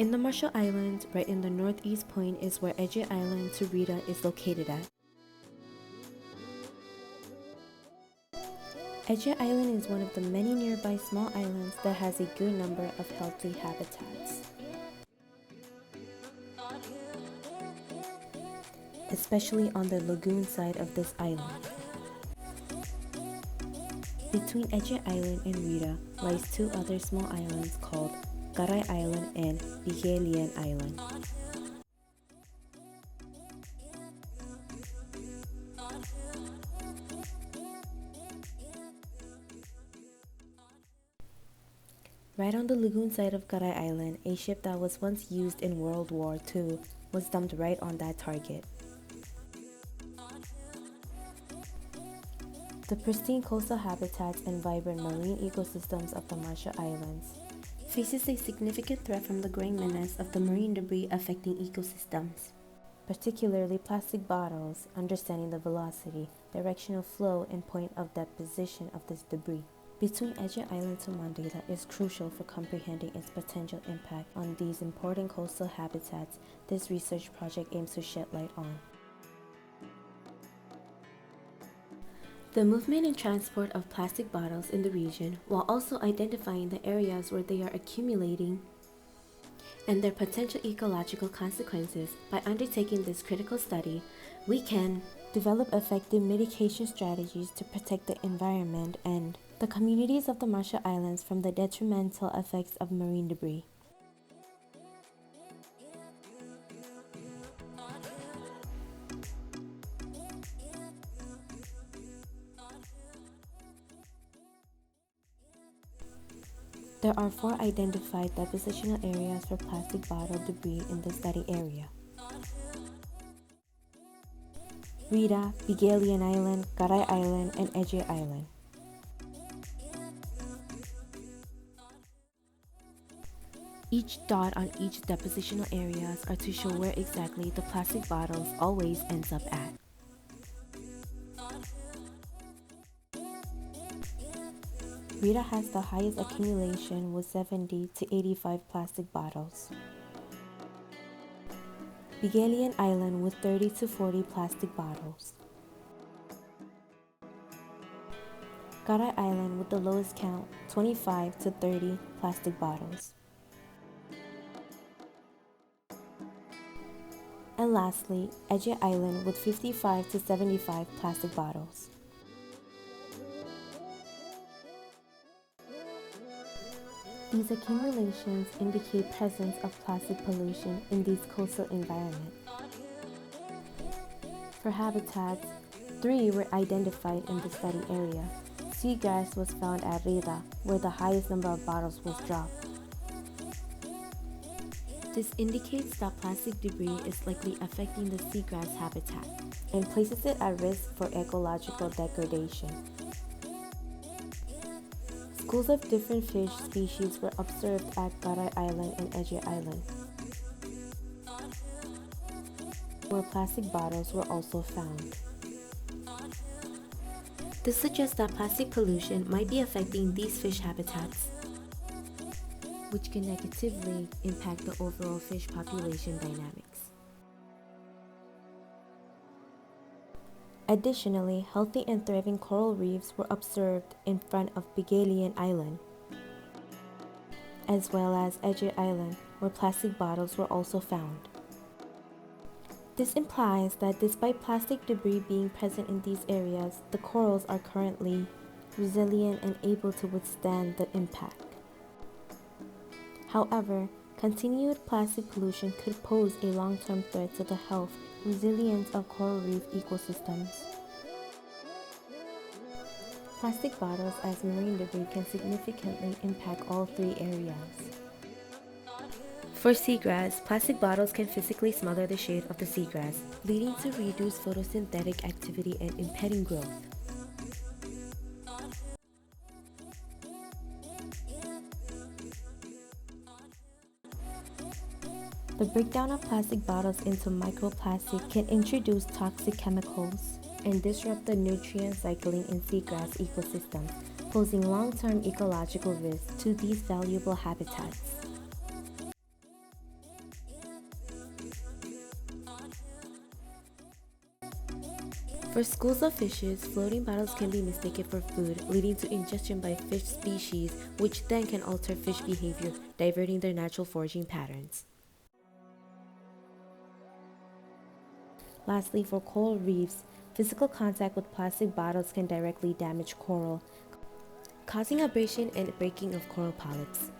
In the Marshall Islands, right in the northeast point is where Ejit Island to Rita is located at. Ejit Island is one of the many nearby small islands that has a good number of healthy habitats, especially on the lagoon side of this island. Between Ejit Island and Rita lies two other small islands called Karai Island and Bigalian Island. Right on the lagoon side of Karai Island, a ship that was once used in World War II was dumped right on that target. The pristine coastal habitats and vibrant marine ecosystems of the Marshall Islands faces a significant threat from the growing menace of the marine debris affecting ecosystems, particularly plastic bottles. Understanding the velocity, direction of flow, and point of deposition of this debris between Ejit Island to Mandela is crucial for comprehending its potential impact on these important coastal habitats this research project aims to shed light on. The movement and transport of plastic bottles in the region, while also identifying the areas where they are accumulating and their potential ecological consequences. By undertaking this critical study, we can develop effective mitigation strategies to protect the environment and the communities of the Marshall Islands from the detrimental effects of marine debris. There are 4 identified depositional areas for plastic bottle debris in the study area: Rita, Bigalian Island, Karai Island, and Ejit Island. Each dot on each depositional areas are to show where exactly the plastic bottles always ends up at. Rita has the highest accumulation with 70 to 85 plastic bottles. Bigalian Island with 30 to 40 plastic bottles. Karai Island with the lowest count, 25 to 30 plastic bottles. And lastly, Ejit Island with 55 to 75 plastic bottles. These accumulations indicate presence of plastic pollution in these coastal environments. For habitats, 3 were identified in the study area. Seagrass was found at Rita, where the highest number of bottles was dropped. This indicates that plastic debris is likely affecting the seagrass habitat and places it at risk for ecological degradation. Schools of different fish species were observed at Karai Island and Ejit Island, where plastic bottles were also found. This suggests that plastic pollution might be affecting these fish habitats, which can negatively impact the overall fish population dynamics. Additionally, healthy and thriving coral reefs were observed in front of Bigalian Island, as well as Ejit Island, where plastic bottles were also found. This implies that despite plastic debris being present in these areas, the corals are currently resilient and able to withstand the impact. However, continued plastic pollution could pose a long-term threat to the health and resilience of coral reef ecosystems. Plastic bottles as marine debris can significantly impact all 3 areas. For seagrass, plastic bottles can physically smother the shade of the seagrass, leading to reduced photosynthetic activity and impeding growth. The breakdown of plastic bottles into microplastic can introduce toxic chemicals and disrupt the nutrient cycling in seagrass ecosystems, posing long-term ecological risks to these valuable habitats. For schools of fishes, floating bottles can be mistaken for food, leading to ingestion by fish species, which then can alter fish behavior, diverting their natural foraging patterns. Lastly, for coral reefs, physical contact with plastic bottles can directly damage coral, causing abrasion and breaking of coral polyps.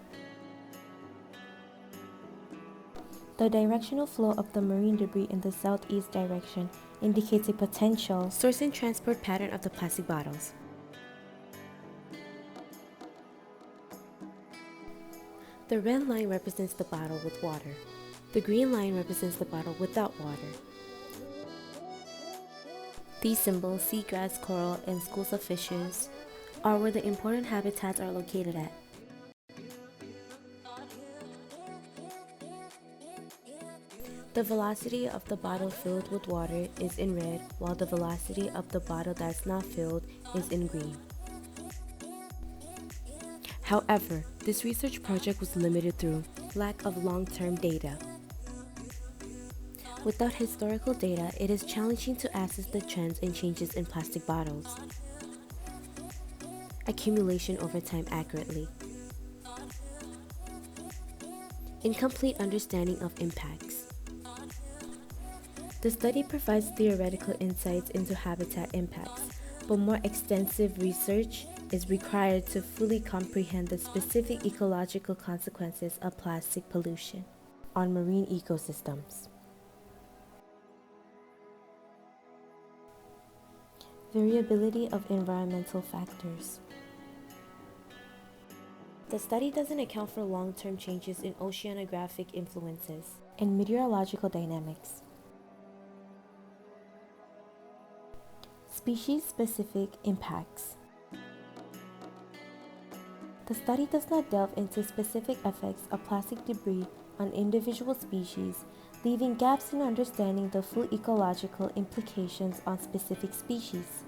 The directional flow of the marine debris in the southeast direction indicates a potential source and transport pattern of the plastic bottles. The red line represents the bottle with water. The green line represents the bottle without water. These symbols, seagrass, coral, and schools of fishes, are where the important habitats are located at. The velocity of the bottle filled with water is in red, while the velocity of the bottle that's not filled is in green. However, this research project was limited through lack of long-term data. Without historical data, it is challenging to assess the trends and changes in plastic bottles, accumulation over time accurately, incomplete understanding of impacts. The study provides theoretical insights into habitat impacts, but more extensive research is required to fully comprehend the specific ecological consequences of plastic pollution on marine ecosystems. Variability of environmental factors. The study doesn't account for long-term changes in oceanographic influences and meteorological dynamics. Species-specific impacts. The study does not delve into specific effects of plastic debris on individual species, leaving gaps in understanding the full ecological implications on specific species.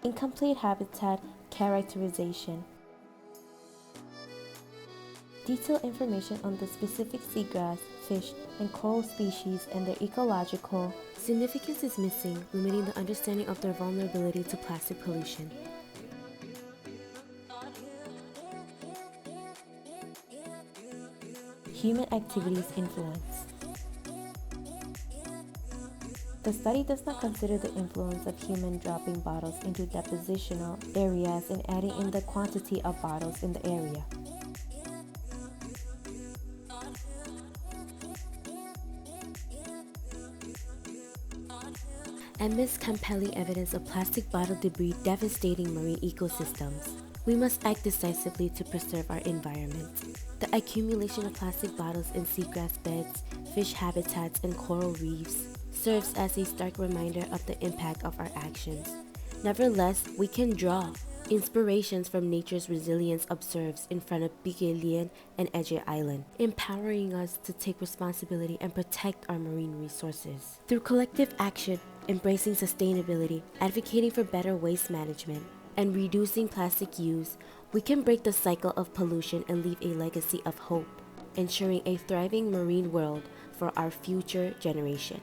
Incomplete habitat characterization. Detailed information on the specific seagrass, fish, and coral species and their ecological significance is missing, limiting the understanding of their vulnerability to plastic pollution. Human activities influence. The study does not consider the influence of human dropping bottles into depositional areas and adding in the quantity of bottles in the area. Amidst compelling evidence of plastic bottle debris devastating marine ecosystems, we must act decisively to preserve our environment. The accumulation of plastic bottles in seagrass beds, fish habitats, and coral reefs serves as a stark reminder of the impact of our actions. Nevertheless, we can draw inspirations from nature's resilience observed in front of Bigilian and Ejit Island, empowering us to take responsibility and protect our marine resources. Through collective action, embracing sustainability, advocating for better waste management, and reducing plastic use, we can break the cycle of pollution and leave a legacy of hope, ensuring a thriving marine world for our future generation.